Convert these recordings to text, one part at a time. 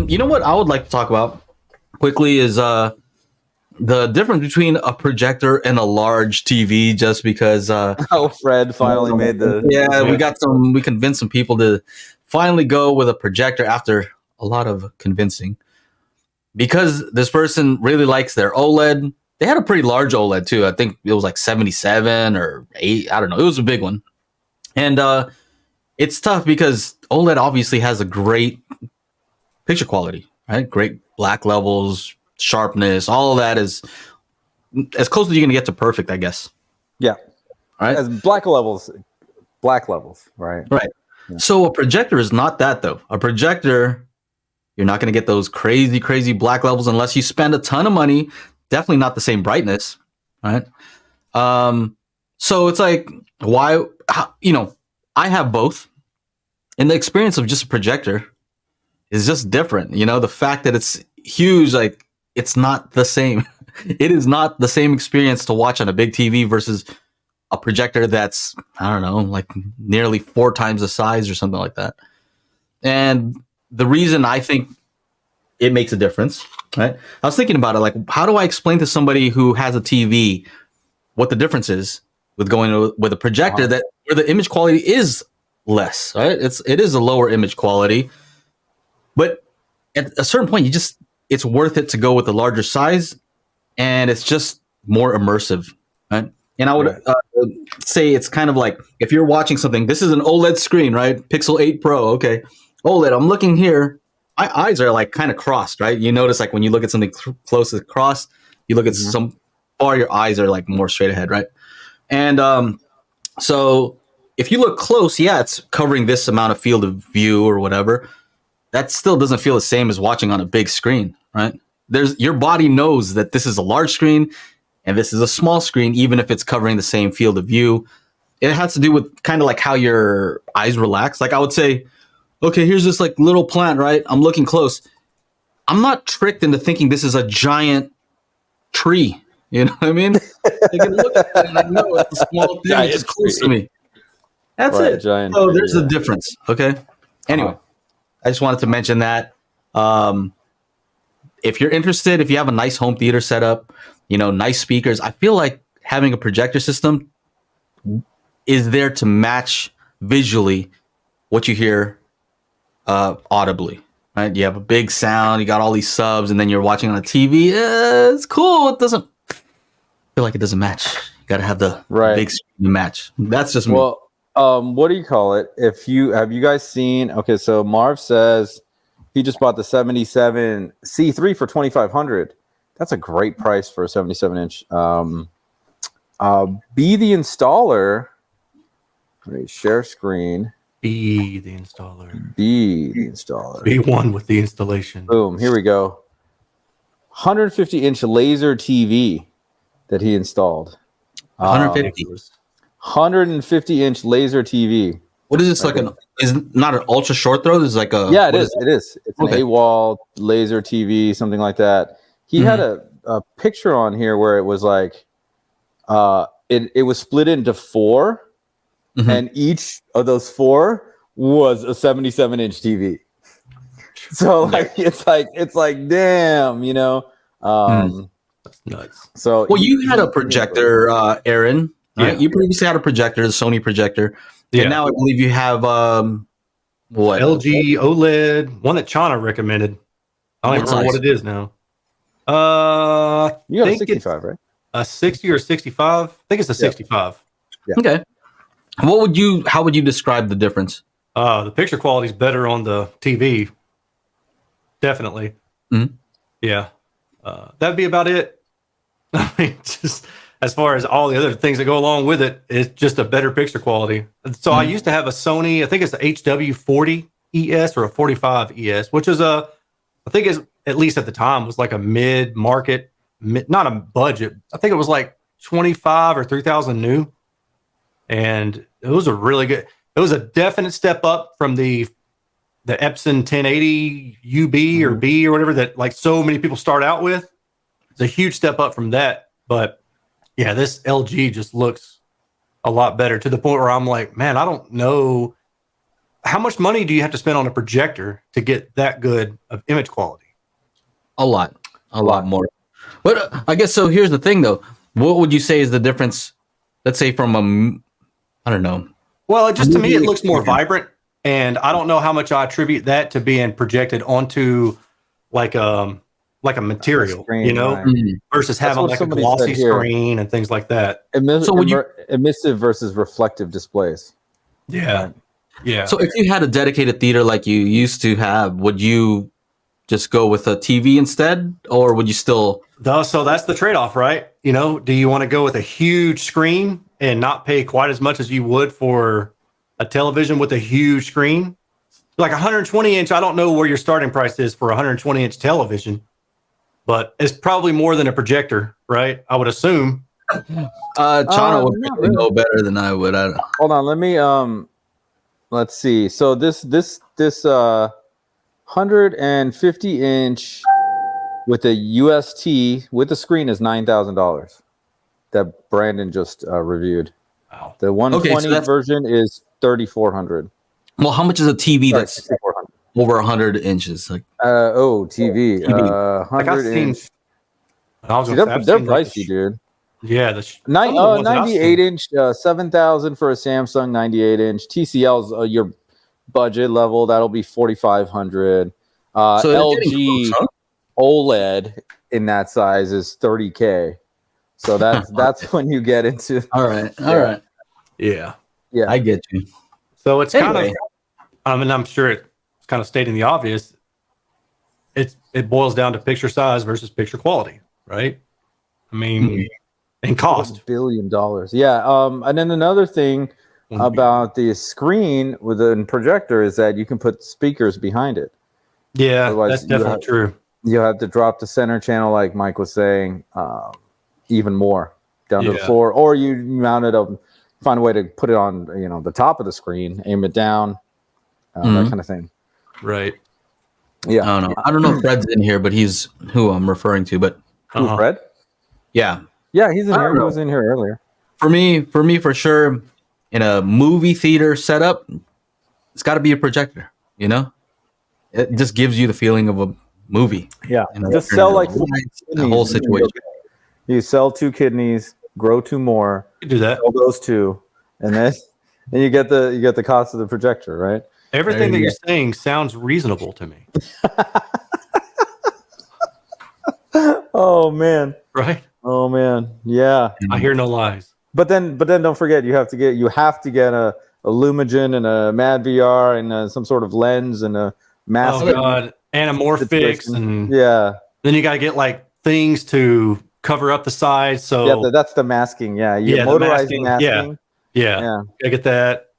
You know what I would like to talk about quickly is the difference between a projector and a large TV. Just because Fred finally made we convinced some people to finally go with a projector after a lot of convincing. Because this person really likes their OLED. They had a pretty large OLED too. I think it was like 77 or 8. I don't know. It was a big one. And it's tough because OLED obviously has a great picture quality, right? Great black levels, sharpness, all of that is as close as you're going to get to perfect, I guess. Yeah. Right? As black levels, right? Right. Yeah. So a projector is not that, though. A projector, you're not going to get those crazy, crazy black levels unless you spend a ton of money. Definitely not the same brightness, right? So it's like, why, I have both. And the experience of just a projector is just different. The fact that it's huge, like, it's not the same. It is not the same experience to watch on a big TV versus a projector that's, I don't know, like nearly 4 times the size or something like that. And the reason I think it makes a difference, right? I was thinking about it, like, how do I explain to somebody who has a TV what the difference is with going with a projector that where the image quality is less, right? It is a lower image quality, but at a certain point, it's worth it to go with the larger size, and it's just more immersive, right? And I would say it's kind of like if you're watching something. This is an OLED screen, right? Pixel 8 Pro, okay. OLED. I'm looking here. My eyes are like kind of crossed, right? You notice like when you look at something close to cross, you look at some far, your eyes are like more straight ahead, right? And so if you look close, it's covering this amount of field of view or whatever. That still doesn't feel the same as watching on a big screen, right? Your body knows that this is a large screen and this is a small screen, even if it's covering the same field of view. It has to do with kind of like how your eyes relax. Like I would say, okay, here's this like little plant, right? I'm looking close. I'm not tricked into thinking this is a giant tree. You know what I mean? I can look at it and I know it's a small thing. It's just close to me. That's it. So there's a difference. Okay. Anyway, I just wanted to mention that. If you're interested, if you have a nice home theater setup, nice speakers, I feel like having a projector system is there to match visually what you hear audibly, right? You have a big sound, you got all these subs, and then you're watching on a TV. It's cool. It doesn't feel like it doesn't match. You got to have the big screen to match. That's just me. Well, what do you call it? Have you guys seen? Okay, so Marv says he just bought the 77 C3 for $2,500. That's a great price for a 77-inch. Be the installer. Let me share screen. Be the installer. Be one with the installation. Boom. Here we go. 150-inch laser TV that he installed. 150-inch laser TV. What is this, like is it not an ultra short throw? This is like a it is. It's an AWOL laser TV, something like that. He had a picture on here where it was like it was split into 4, and each of those 4 was a 77-inch TV. So it's like damn, that's nuts. So you had a projector, Aaron. Right? You previously had a projector, the Sony projector. And now I believe you have what? LG OLED, one that Chana recommended. I don't even remember what it is now. You got a 65, right? A 60 or 65? I think it's a 65. Yeah. Okay. How would you describe the difference? The picture quality is better on the TV. Definitely. Mm-hmm. Yeah. That'd be about it. I mean, just as far as all the other things that go along with it, it's just a better picture quality. So I used to have a Sony, I think it's a HW40 ES or a 45 ES, which is I think is at least at the time was like a mid-market, not a budget. I think it was like 25 or 3,000 new. And it was a really good, it was a definite step up from the Epson 1080 UB or B or whatever that like so many people start out with. It's a huge step up from that. But yeah, this LG just looks a lot better to the point where I'm like, man, I don't know how much money do you have to spend on a projector to get that good of image quality? A lot more. But I guess so. Here's the thing, though. What would you say is the difference? Let's say from I don't know. Well, just to me, it looks more vibrant, and I don't know how much I attribute that to being projected onto like a material, screen, right. versus having like a glossy screen and things like that. Emissive versus reflective displays. Yeah. Right. Yeah. So if you had a dedicated theater like you used to have, would you just go with a TV instead, or would you still? So that's the trade-off, right? Do you want to go with a huge screen and not pay quite as much as you would for a television with a huge screen? Like 120 inch, I don't know where your starting price is for a 120 inch television, but it's probably more than a projector, right? I would assume. Chana would really know better than I would. Hold on, let me let's see. So this 150 inch with a UST with the screen is $9,000. That Brandon just reviewed. Wow. The 120 version is $3,400. Well, how much is a TV that's over 100 inches? Like, TV. 100 inch. See, they're pricey, dude. Yeah, 98 inch, 7,000 for a Samsung 98 inch. TCL's your budget level. That'll be 4,500. So LG OLED in that size is 30K. So that's when you get into. All right. Yeah. I get you. So it's kind of. I mean, I'm sure it's kind of stating the obvious. It boils down to picture size versus picture quality, right? I mean, and cost. $1 billion. Yeah. And then another thing about the screen with a projector is that you can put speakers behind it. Yeah, otherwise, that's definitely true. You have to drop the center channel, like Mike was saying, even more down to the floor, or you mount it up, find a way to put it on, the top of the screen, aim it down, that kind of thing. Right. Yeah. I don't know if Fred's in here, but he's who I'm referring to. But who, Fred? Yeah. Yeah, he's in here. He was in here earlier. For me, for sure, in a movie theater setup, it's got to be a projector. It just gives you the feeling of a movie. Yeah. Just sell like the whole situation. You sell 2 kidneys, grow 2 more. You do that. Sell those 2, and then you get the cost of the projector, right? Everything that you're saying sounds reasonable to me. Oh man. Right? Oh man. Yeah. I hear no lies. But then don't forget you have to get a Lumigen and a Mad VR and some sort of lens and a mask. Oh god, anamorphics and then you got to get like things to cover up the sides. So that's the masking. Yeah, motorizing masking. Yeah. I get that.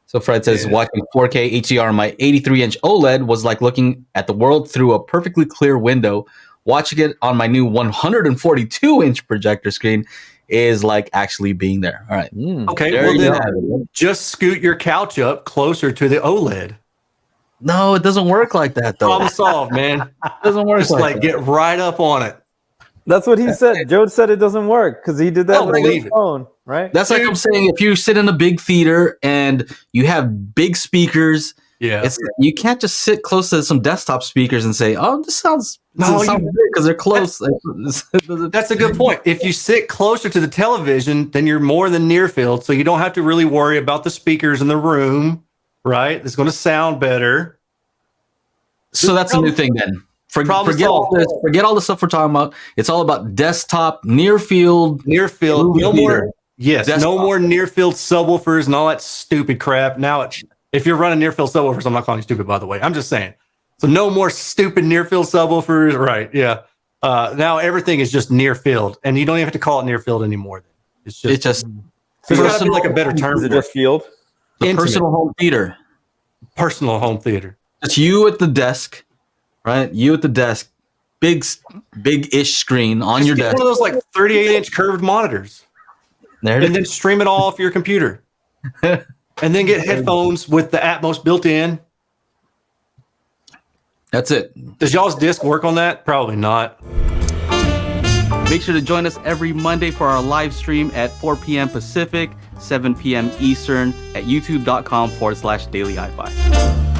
So Fred says watching 4K HDR on my 83-inch OLED was like looking at the world through a perfectly clear window. Watching it on my new 142-inch projector screen is like actually being there. All right. Okay. Well, then just scoot your couch up closer to the OLED. No, it doesn't work like that, though. Problem solved, man. It doesn't work just like get right up on it. That's what he said. Joe said it doesn't work because he did that with his phone, right? That's like I'm saying, if you sit in a big theater and you have big speakers, you can't just sit close to some desktop speakers and say, "Oh, this sounds good," because they're close. That's a good point. If you sit closer to the television, then you're more than near field, so you don't have to really worry about the speakers in the room, right? It's going to sound better. So that's a new thing then. Forget all this. Forget all the stuff we're talking about. It's all about desktop, near field. No more. Yes, desktop. No more near field subwoofers and all that stupid crap. Now, if you're running near field subwoofers, I'm not calling you stupid, by the way. I'm just saying. So no more stupid near field subwoofers. Right? Yeah. Now everything is just near field, and you don't even have to call it near field anymore. It's just. There's got to be like a better term. Is it just field? The personal home theater. Personal home theater. It's you at the desk. Right, you at the desk, big-ish screen on your desk. One of those like 38-inch curved monitors, and then stream it all off your computer, and then get headphones with the Atmos built in. That's it. Does y'all's disc work on that? Probably not. Make sure to join us every Monday for our live stream at 4 p.m. Pacific, 7 p.m. Eastern at youtube.com/Daily HiFi.